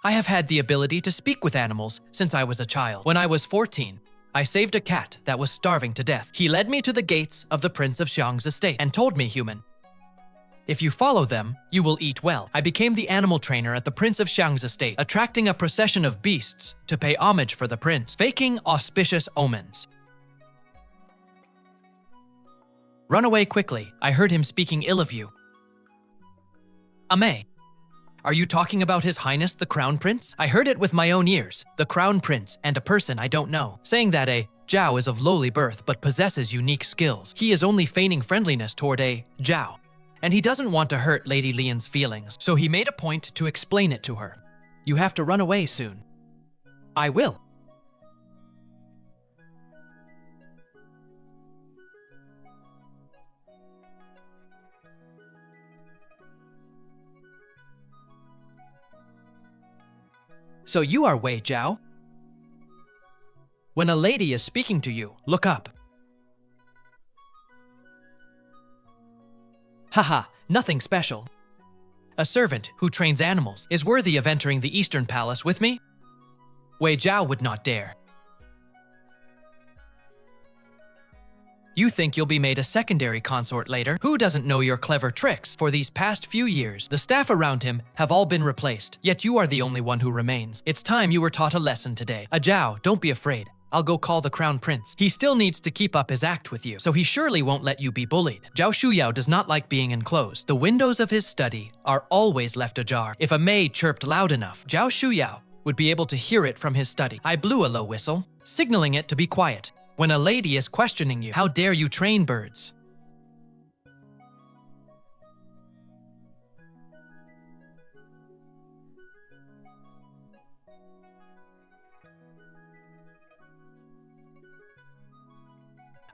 I have had the ability to speak with animals since I was a child. When I was 14, I saved a cat that was starving to death. He led me to the gates of the Prince of Xiang's estate and told me, human, if you follow them, you will eat well. I became the animal trainer at the Prince of Xiang's estate, attracting a procession of beasts to pay homage for the prince, faking auspicious omens. Run away quickly. I heard him speaking ill of you. Ame, are you talking about His Highness the Crown Prince? I heard it with my own ears, the Crown Prince and a person I don't know, saying that a Zhao is of lowly birth but possesses unique skills. He is only feigning friendliness toward a Zhao, and he doesn't want to hurt Lady Lian's feelings, so he made a point to explain it to her. You have to run away soon. I will. So you are Wei Zhao? When a lady is speaking to you, look up. Haha, nothing special. A servant who trains animals is worthy of entering the Eastern Palace with me? Wei Zhao would not dare. You think you'll be made a secondary consort later? Who doesn't know your clever tricks? For these past few years, the staff around him have all been replaced, yet you are the only one who remains. It's time you were taught a lesson today. Zhao, don't be afraid. I'll go call the Crown Prince. He still needs to keep up his act with you, so he surely won't let you be bullied. Zhao Shuyao does not like being enclosed. The windows of his study are always left ajar. If a maid chirped loud enough, Zhao Shuyao would be able to hear it from his study. I blew a low whistle, signaling it to be quiet. When a lady is questioning you, how dare you train birds?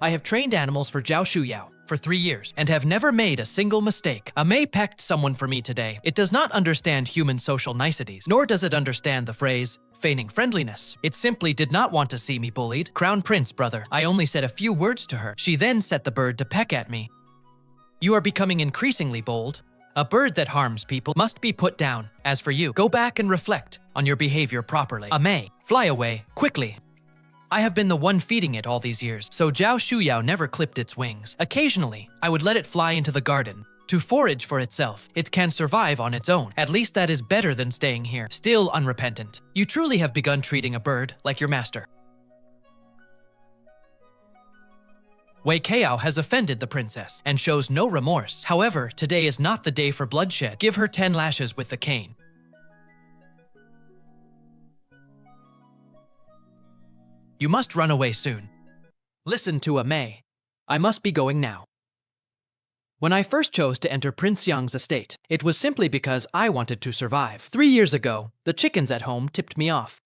I have trained animals for Zhao Shuyao for 3 years and have never made a single mistake. May pecked someone for me today. It does not understand human social niceties, nor does it understand the phrase, feigning friendliness. It simply did not want to see me bullied. Crown Prince, brother. I only said a few words to her. She then set the bird to peck at me. You are becoming increasingly bold. A bird that harms people must be put down. As for you, go back and reflect on your behavior properly. May, fly away, quickly. I have been the one feeding it all these years, so Zhao Shuyao never clipped its wings. Occasionally, I would let it fly into the garden to forage for itself. It can survive on its own. At least that is better than staying here, still unrepentant. You truly have begun treating a bird like your master. Wei Zhao has offended the princess and shows no remorse. However, today is not the day for bloodshed. Give her 10 lashes with the cane. You must run away soon. Listen to May. I must be going now. When I first chose to enter Prince Yang's estate, it was simply because I wanted to survive. 3 years ago, the chickens at home tipped me off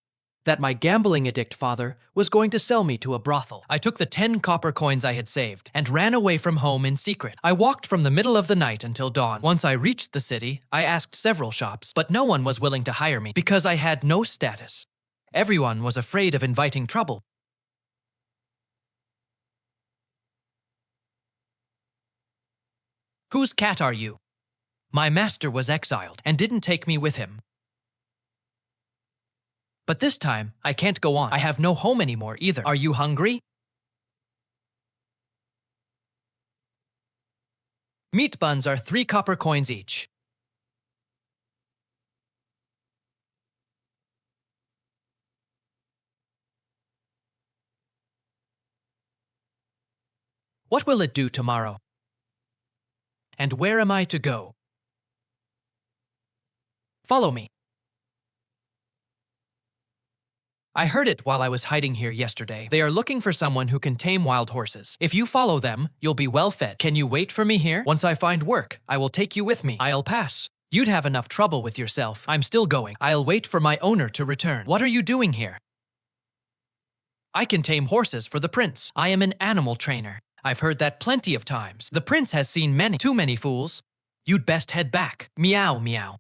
that my gambling addict father was going to sell me to a brothel. I took the 10 copper coins I had saved and ran away from home in secret. I walked from the middle of the night until dawn. Once I reached the city, I asked several shops, but no one was willing to hire me because I had no status. Everyone was afraid of inviting trouble. Whose cat are you? My master was exiled and didn't take me with him. But this time, I can't go on. I have no home anymore either. Are you hungry? Meat buns are 3 copper coins each. What will it do tomorrow? And where am I to go? Follow me. I heard it while I was hiding here yesterday. They are looking for someone who can tame wild horses. If you follow them, you'll be well fed. Can you wait for me here? Once I find work, I will take you with me. I'll pass. You'd have enough trouble with yourself. I'm still going. I'll wait for my owner to return. What are you doing here? I can tame horses for the prince. I am an animal trainer. I've heard that plenty of times. The prince has seen too many fools. You'd best head back. Meow, meow.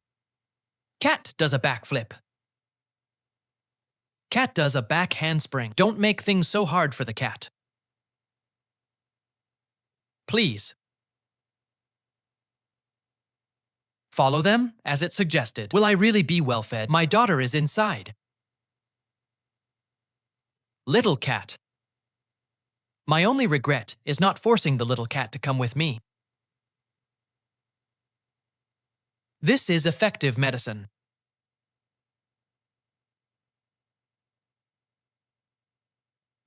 Cat does a backflip. Cat does a back handspring. Don't make things so hard for the cat. Please. Follow them, as it suggested. Will I really be well fed? My daughter is inside. Little cat. My only regret is not forcing the little cat to come with me. This is effective medicine.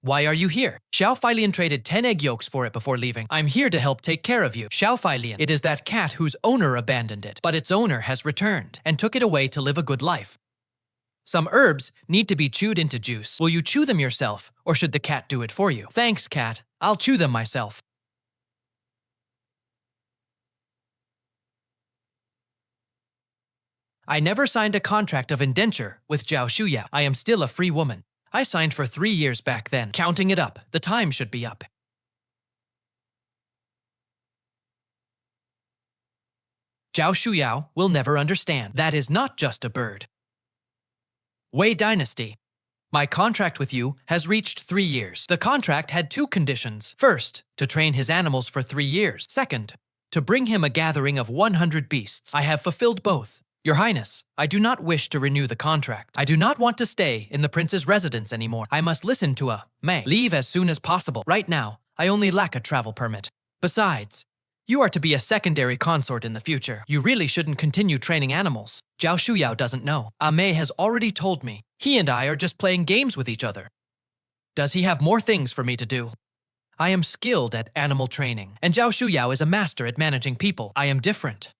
Why are you here? Zhao Feilian traded 10 egg yolks for it before leaving. I'm here to help take care of you. Zhao Feilian. It is that cat whose owner abandoned it, but its owner has returned and took it away to live a good life. Some herbs need to be chewed into juice. Will you chew them yourself, or should the cat do it for you? Thanks, cat. I'll chew them myself. I never signed a contract of indenture with Zhao Shuyao. I am still a free woman. I signed for 3 years back then. Counting it up, the time should be up. Zhao Shuyao will never understand. That is not just a bird. Wei Dynasty. My contract with you has reached 3 years. The contract had 2 conditions. First, to train his animals for 3 years. Second, to bring him a gathering of 100 beasts. I have fulfilled both. Your Highness, I do not wish to renew the contract. I do not want to stay in the prince's residence anymore. I must listen to a leave as soon as possible. Right now, I only lack a travel permit. Besides, you are to be a secondary consort in the future. You really shouldn't continue training animals. Zhao Shuyao doesn't know. May has already told me. He and I are just playing games with each other. Does he have more things for me to do? I am skilled at animal training, and Zhao Shuyao is a master at managing people. I am different.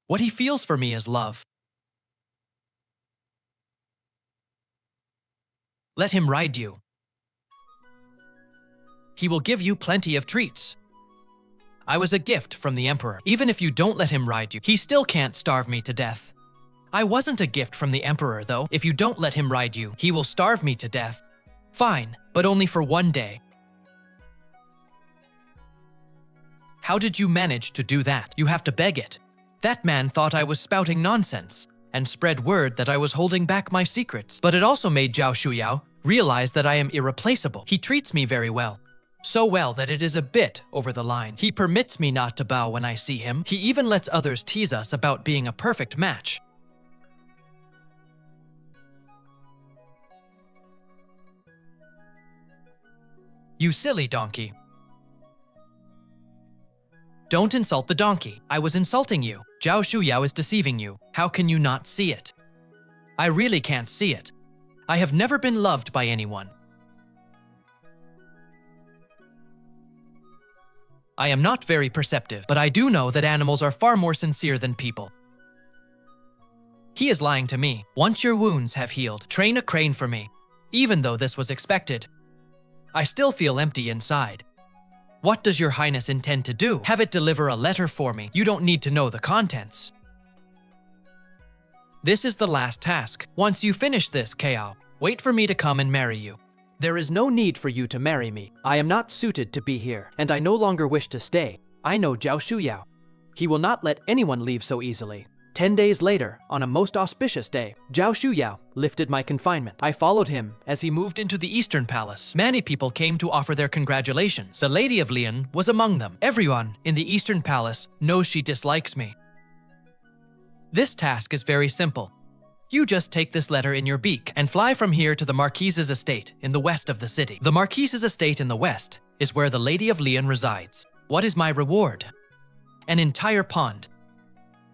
What he feels for me is love. Let him ride you. He will give you plenty of treats. I was a gift from the Emperor. Even if you don't let him ride you, he still can't starve me to death. I wasn't a gift from the Emperor, though. If you don't let him ride you, he will starve me to death. Fine, but only for 1 day. How did you manage to do that? You have to beg it. That man thought I was spouting nonsense and spread word that I was holding back my secrets. But it also made Zhao Shuyao realize that I am irreplaceable. He treats me very well. So well that it is a bit over the line. He permits me not to bow when I see him. He even lets others tease us about being a perfect match. You silly donkey. Don't insult the donkey. I was insulting you. Zhao Shuyao is deceiving you. How can you not see it? I really can't see it. I have never been loved by anyone. I am not very perceptive, but I do know that animals are far more sincere than people. He is lying to me. Once your wounds have healed, train a crane for me. Even though this was expected, I still feel empty inside. What does your Highness intend to do? Have it deliver a letter for me. You don't need to know the contents. This is the last task. Once you finish this, Kao, wait for me to come and marry you. There is no need for you to marry me. I am not suited to be here, and I no longer wish to stay. I know Zhao Shuyao. He will not let anyone leave so easily. 10 days later, on a most auspicious day, Zhao Shuyao lifted my confinement. I followed him as he moved into the Eastern Palace. Many people came to offer their congratulations. The Lady of Lian was among them. Everyone in the Eastern Palace knows she dislikes me. This task is very simple. You just take this letter in your beak and fly from here to the Marquise's estate in the west of the city. The Marquise's estate in the west is where the Lady of Lian resides. What is my reward? An entire pond.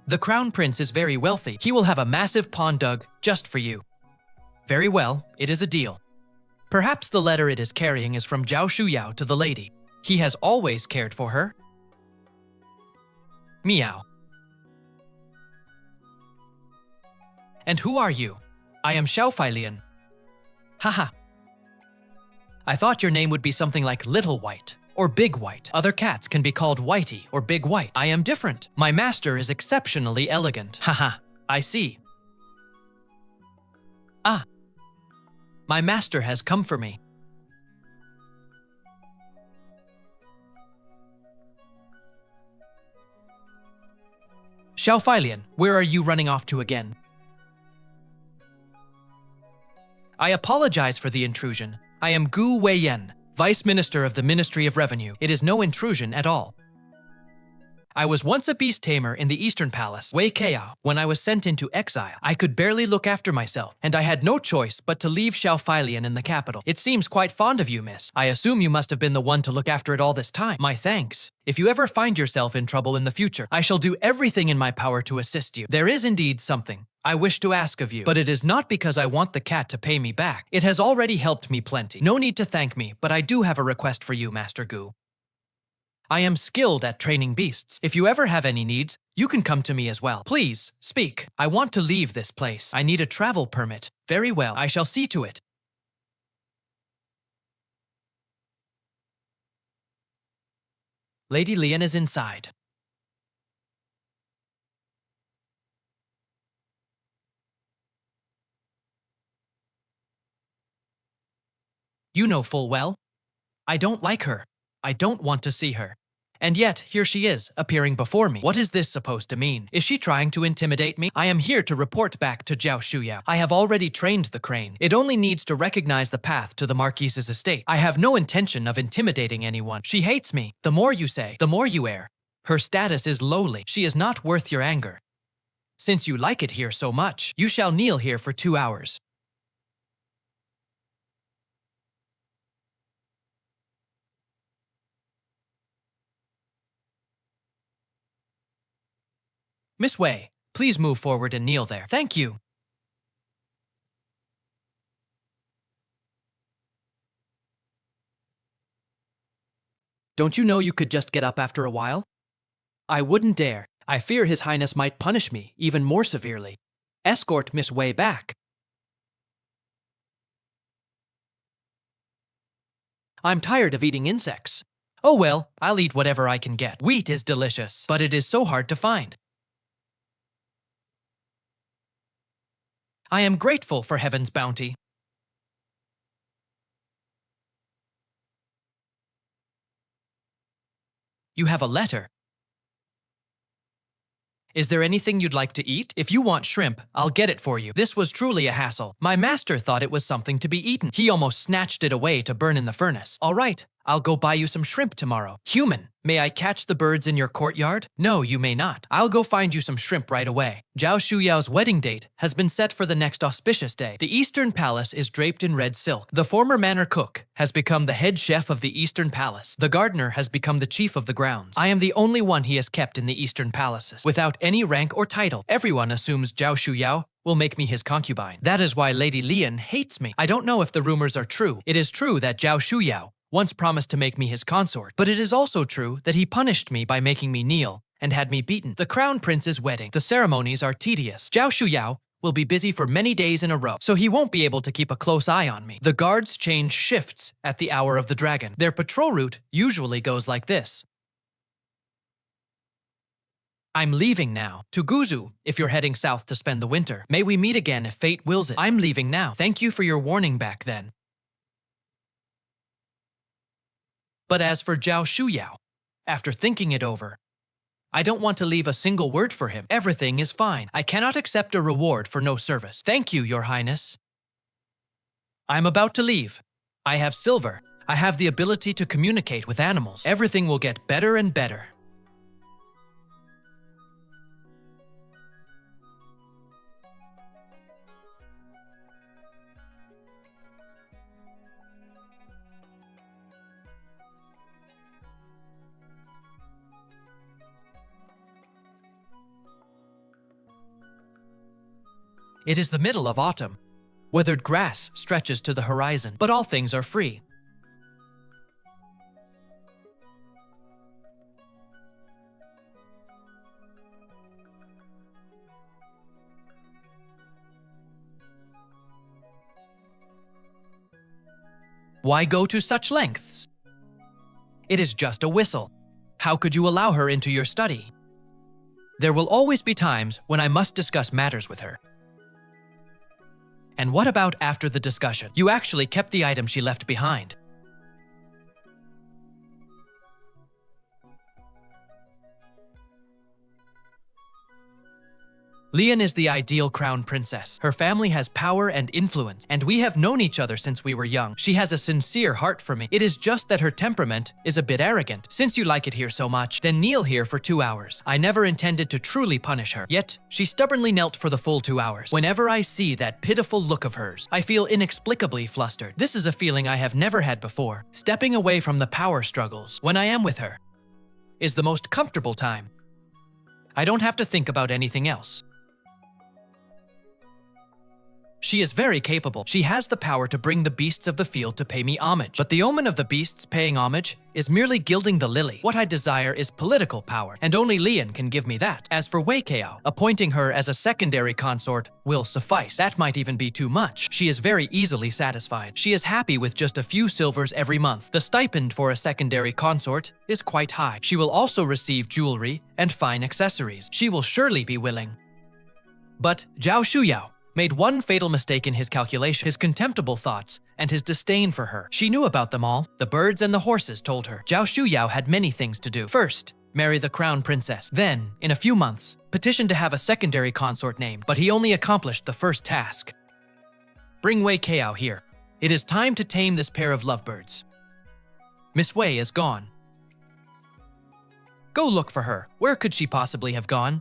The Crown Prince is very wealthy. He will have a massive pond dug just for you. Very well, it is a deal. Perhaps the letter it is carrying is from Zhao Shuyao to the lady. He has always cared for her. Meow. And who are you? I am Zhao Feilian. Haha. I thought your name would be something like Little White or Big White. Other cats can be called Whitey or Big White. I am different. My master is exceptionally elegant. Haha, I see. Ah. My master has come for me. Zhao Feilian, where are you running off to again? I apologize for the intrusion. I am Gu Weiyan, Vice Minister of the Ministry of Revenue. It is no intrusion at all. I was once a beast tamer in the Eastern Palace, Wei Zhao. When I was sent into exile, I could barely look after myself, and I had no choice but to leave Xiaofilian in the capital. It seems quite fond of you, miss. I assume you must have been the one to look after it all this time. My thanks. If you ever find yourself in trouble in the future, I shall do everything in my power to assist you. There is indeed something I wish to ask of you, but it is not because I want the cat to pay me back. It has already helped me plenty. No need to thank me, but I do have a request for you, Master Gu. I am skilled at training beasts. If you ever have any needs, you can come to me as well. Please, speak. I want to leave this place. I need a travel permit. Very well, I shall see to it. Lady Lian is inside. You know full well, I don't like her. I don't want to see her. And yet, here she is, appearing before me. What is this supposed to mean? Is she trying to intimidate me? I am here to report back to Zhao Shuyao. I have already trained the crane. It only needs to recognize the path to the Marquise's estate. I have no intention of intimidating anyone. She hates me. The more you say, the more you err. Her status is lowly. She is not worth your anger. Since you like it here so much, you shall kneel here for 2 hours. Miss Wei, please move forward and kneel there. Thank you. Don't you know you could just get up after a while? I wouldn't dare. I fear His Highness might punish me even more severely. Escort Miss Wei back. I'm tired of eating insects. Oh well, I'll eat whatever I can get. Wheat is delicious, but it is so hard to find. I am grateful for heaven's bounty. You have a letter. Is there anything you'd like to eat? If you want shrimp, I'll get it for you. This was truly a hassle. My master thought it was something to be eaten. He almost snatched it away to burn in the furnace. All right, I'll go buy you some shrimp tomorrow. Human, may I catch the birds in your courtyard? No, you may not. I'll go find you some shrimp right away. Zhao Shuyao's wedding date has been set for the next auspicious day. The Eastern Palace is draped in red silk. The former manor cook has become the head chef of the Eastern Palace. The gardener has become the chief of the grounds. I am the only one he has kept in the Eastern Palaces. Without any rank or title, everyone assumes Zhao Shuyao will make me his concubine. That is why Lady Lian hates me. I don't know if the rumors are true. It is true that Zhao Shuyao once promised to make me his consort, but it is also true that he punished me by making me kneel and had me beaten. The crown prince's wedding. The ceremonies are tedious. Zhao Shuyao will be busy for many days in a row, so he won't be able to keep a close eye on me. The guards change shifts at the hour of the dragon. Their patrol route usually goes like this. I'm leaving now. To Guzu, if you're heading south to spend the winter. May we meet again if fate wills it. I'm leaving now. Thank you for your warning back then. But as for Zhao Shuyao, after thinking it over, I don't want to leave a single word for him. Everything is fine. I cannot accept a reward for no service. Thank you, Your Highness. I'm about to leave. I have silver. I have the ability to communicate with animals. Everything will get better and better. It is the middle of autumn. Withered grass stretches to the horizon, but all things are free. Why go to such lengths? It is just a whistle. How could you allow her into your study? There will always be times when I must discuss matters with her. And what about after the discussion? You actually kept the item she left behind. Lian is the ideal crown princess. Her family has power and influence, and we have known each other since we were young. She has a sincere heart for me. It is just that her temperament is a bit arrogant. Since you like it here so much, then kneel here for 2 hours. I never intended to truly punish her, yet she stubbornly knelt for the full 2 hours. Whenever I see that pitiful look of hers, I feel inexplicably flustered. This is a feeling I have never had before. Stepping away from the power struggles when I am with her is the most comfortable time. I don't have to think about anything else. She is very capable. She has the power to bring the beasts of the field to pay me homage. But the omen of the beasts paying homage is merely gilding the lily. What I desire is political power, and only Lian can give me that. As for Wei Zhao, appointing her as a secondary consort will suffice. That might even be too much. She is very easily satisfied. She is happy with just a few silvers every month. The stipend for a secondary consort is quite high. She will also receive jewelry and fine accessories. She will surely be willing. But Zhao Shuyao made one fatal mistake in his calculation, his contemptible thoughts, and his disdain for her. She knew about them all. The birds and the horses told her. Zhao Shuyao had many things to do. First, marry the crown princess. Then, in a few months, petition to have a secondary consort named, but he only accomplished the first task. Bring Wei Zhao here. It is time to tame this pair of lovebirds. Miss Wei is gone. Go look for her. Where could she possibly have gone?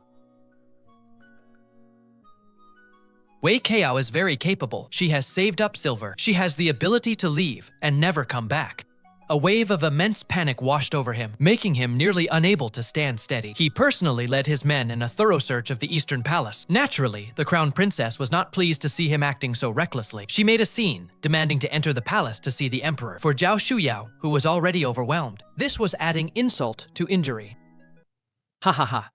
Wei Zhao is very capable. She has saved up silver. She has the ability to leave and never come back. A wave of immense panic washed over him, making him nearly unable to stand steady. He personally led his men in a thorough search of the Eastern Palace. Naturally, the crown princess was not pleased to see him acting so recklessly. She made a scene, demanding to enter the palace to see the emperor, for Zhao Shuyao, who was already overwhelmed. This was adding insult to injury. Ha ha ha.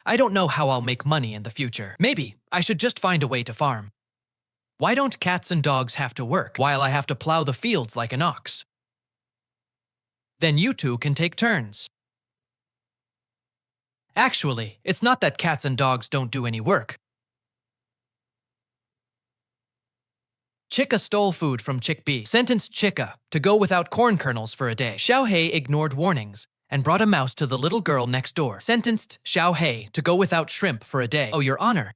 I don't know how I'll make money in the future. Maybe I should just find a way to farm. Why don't cats and dogs have to work while I have to plow the fields like an ox? Then you two can take turns. Actually, it's not that cats and dogs don't do any work. Chica stole food from Chick B. Sentenced Chica to go without corn kernels for a day. Xiao He ignored warnings and brought a mouse to the little girl next door. Sentenced Xiao He to go without shrimp for a day. Oh, Your Honor.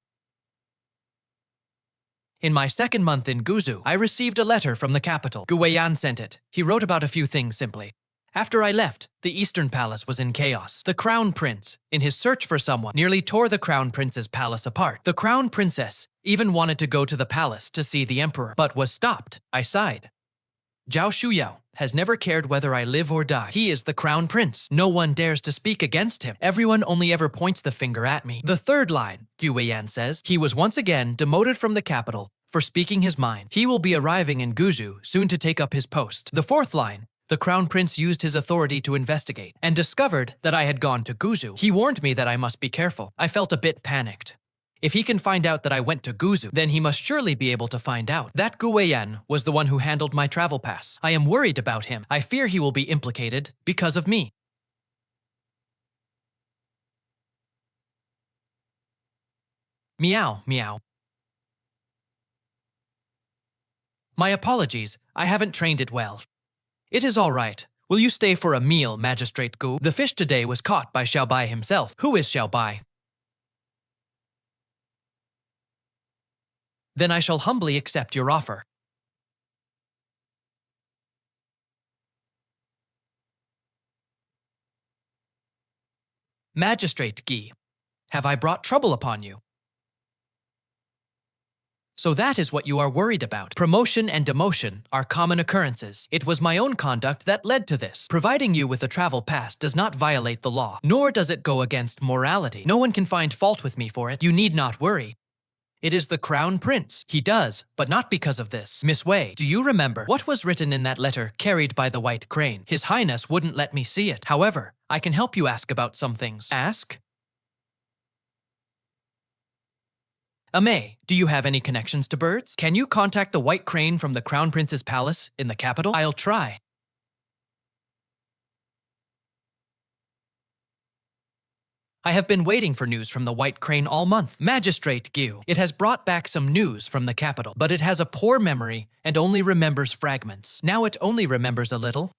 In my second month in Guzu, I received a letter from the capital. Gu Weiyan sent it. He wrote about a few things simply. After I left, the Eastern Palace was in chaos. The Crown Prince, in his search for someone, nearly tore the Crown Prince's palace apart. The Crown Princess even wanted to go to the palace to see the Emperor, but was stopped. I sighed. Zhao Shuyao has never cared whether I live or die. He is the Crown Prince. No one dares to speak against him. Everyone only ever points the finger at me. The third line, Gu Weiyan says, he was once again demoted from the capital for speaking his mind. He will be arriving in Guzu soon to take up his post. The fourth line, the Crown Prince used his authority to investigate and discovered that I had gone to Guzu. He warned me that I must be careful. I felt a bit panicked. If he can find out that I went to Guzu, then he must surely be able to find out. That Gu Weiyan was the one who handled my travel pass. I am worried about him. I fear he will be implicated because of me. Meow, meow. My apologies, I haven't trained it well. It is all right. Will you stay for a meal, Magistrate Gu? The fish today was caught by Xiaobai himself. Who is Xiaobai? Then I shall humbly accept your offer. Magistrate Guy, have I brought trouble upon you? So that is what you are worried about. Promotion and demotion are common occurrences. It was my own conduct that led to this. Providing you with a travel pass does not violate the law, nor does it go against morality. No one can find fault with me for it. You need not worry. It is the Crown Prince. He does, but not because of this. Miss Wei, do you remember what was written in that letter carried by the White Crane? His Highness wouldn't let me see it. However, I can help you ask about some things. Ask? Amei, do you have any connections to birds? Can you contact the White Crane from the Crown Prince's palace in the capital? I'll try. I have been waiting for news from the White Crane all month. Magistrate Gu. It has brought back some news from the capital, but it has a poor memory and only remembers fragments. Now it only remembers a little.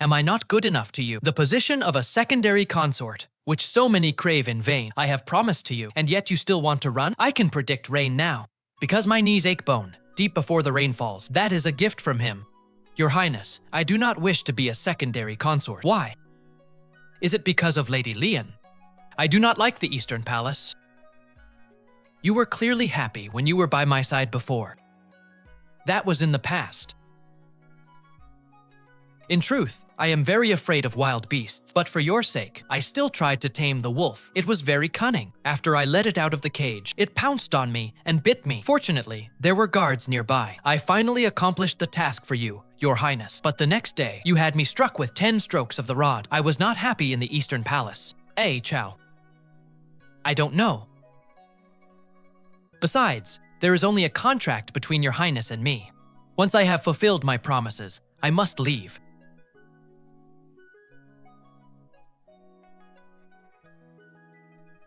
Am I not good enough to you? The position of a secondary consort, which so many crave in vain, I have promised to you, and yet you still want to run? I can predict rain now, because my knees ache bone, deep before the rain falls. That is a gift from him. Your Highness, I do not wish to be a secondary consort. Why? Is it because of Lady Lian? I do not like the Eastern Palace. You were clearly happy when you were by my side before. That was in the past. In truth, I am very afraid of wild beasts, but for your sake, I still tried to tame the wolf. It was very cunning. After I let it out of the cage, it pounced on me and bit me. Fortunately, there were guards nearby. I finally accomplished the task for you, Your Highness. But the next day, you had me struck with 10 strokes of the rod. I was not happy in the Eastern Palace. Wei Zhao. I don't know. Besides, there is only a contract between Your Highness and me. Once I have fulfilled my promises, I must leave.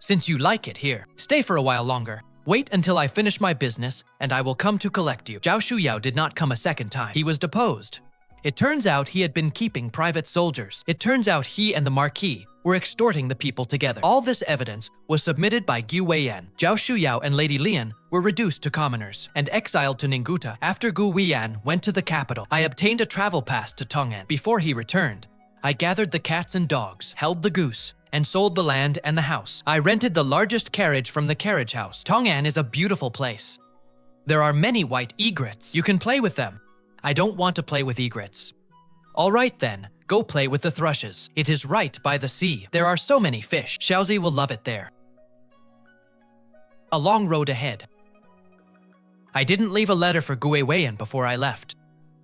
Since you like it here, stay for a while longer. Wait until I finish my business, and I will come to collect you. Zhao Shuyao did not come a second time. He was deposed. It turns out he had been keeping private soldiers. It turns out he and the Marquis were extorting the people together. All this evidence was submitted by Gu Weiyan. Zhao Shuyao and Lady Lian were reduced to commoners and exiled to Ningguta. After Gu Weiyan went to the capital, I obtained a travel pass to Tong'an. Before he returned, I gathered the cats and dogs, held the goose, and sold the land and the house. I rented the largest carriage from the carriage house. Tong'an is a beautiful place. There are many white egrets. You can play with them. I don't want to play with egrets. All right then, go play with the thrushes. It is right by the sea. There are so many fish. Xiaozi will love it there. A long road ahead. I didn't leave a letter for Gu Weiyan before I left.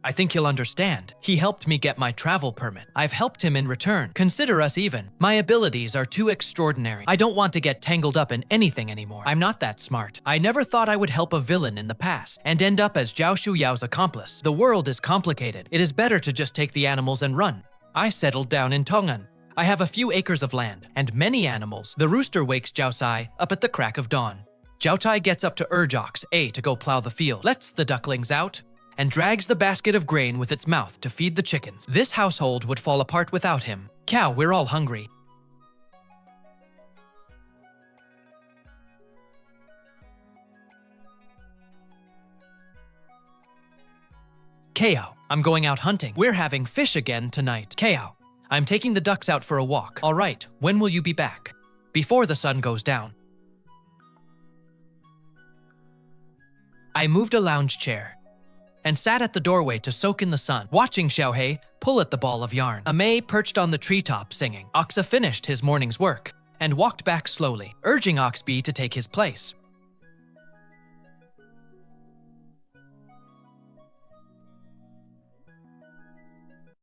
I think he'll understand. He helped me get my travel permit. I've helped him in return. Consider us even. My abilities are too extraordinary. I don't want to get tangled up in anything anymore. I'm not that smart. I never thought I would help a villain in the past and end up as Zhao Shuyao's accomplice. The world is complicated. It is better to just take the animals and run. I settled down in Tong'an. I have a few acres of land and many animals. The rooster wakes Zhao Sai up at the crack of dawn. Zhao Tai gets up to urge Ox A to go plow the field, lets the ducklings out, and drags the basket of grain with its mouth to feed the chickens. This household would fall apart without him. Cow, we're all hungry. Kao, I'm going out hunting. We're having fish again tonight. Kao, I'm taking the ducks out for a walk. All right, when will you be back? Before the sun goes down. I moved a lounge chair and sat at the doorway to soak in the sun, watching Xiaohei pull at the ball of yarn. Amei perched on the treetop singing. Oxa finished his morning's work and walked back slowly, urging Oxby to take his place.